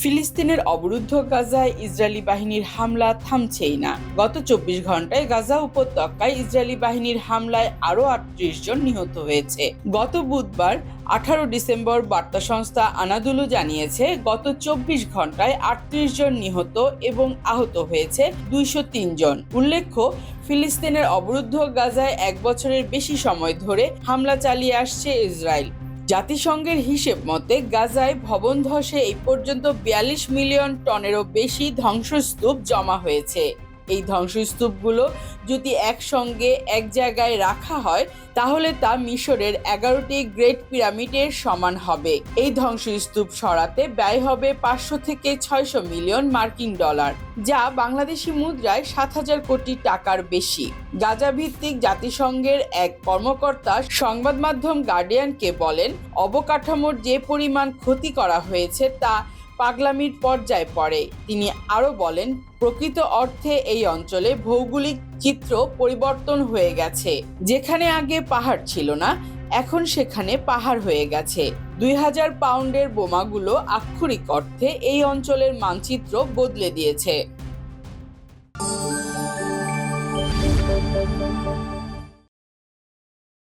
ফিলিস্তিনের অবরুদ্ধ গাজায় ইসরায়েলি বাহিনীর হামলা থামছেই না। গত ২৪ ঘন্টায় গাজা উপত্যকায় ইসরায়েলি বাহিনীর হামলায় আরও ৩৮ জন নিহত হয়েছে। গত বুধবার ১৮ ডিসেম্বর বার্তা সংস্থা আনাদুলু জানিয়েছে, গত ২৪ ঘন্টায় ৩৮ জন নিহত এবং আহত হয়েছে ২০৩ জন। উল্লেখ্য, ফিলিস্তিনের অবরুদ্ধ গাজায় ১ বছরের বেশি সময় ধরে হামলা চালিয়ে আসছে ইসরায়েল। জাতিসংঘের হিসেব মতে গাজায় ভবন ধসে এই পর্যন্ত ৪২ মিলিয়ন টনেরও বেশি ধ্বংসস্তূপ জমা হয়েছে। এই ধ্বংসস্তূপগুলো যদি একসঙ্গে এক জায়গায় রাখা হয় তাহলে তা মিশরের ১১টি গ্রেট পিরামিডের সমান হবে। এই ধ্বংসস্তূপ সরাতে ব্যয় হবে ৫০০ থেকে ৬০০ মিলিয়ন মার্কিন ডলার, যা বাংলাদেশি মুদ্রায় ৭,০০০ কোটি টাকার বেশি। গাজা ভিত্তিক জাতিসংঘের এক কর্মকর্তা সংবাদ মাধ্যম গার্ডিয়ানকে বলেন, অবকাঠামোর যে পরিমাণ ক্ষতি করা হয়েছে তা পাগলামির পর্যায়ে পড়ে। তিনি আরও বলেন, প্রকৃত অর্থে এই অঞ্চলে ভৌগোলিক চিত্র পরিবর্তন হয়ে গেছে। যেখানে আগে পাহাড় ছিল না, এখন সেখানে পাহাড় হয়ে গেছে। ২,০০০ পাউন্ডের বোমাগুলো আক্ষরিক অর্থে এই অঞ্চলের মানচিত্র বদলে দিয়েছে।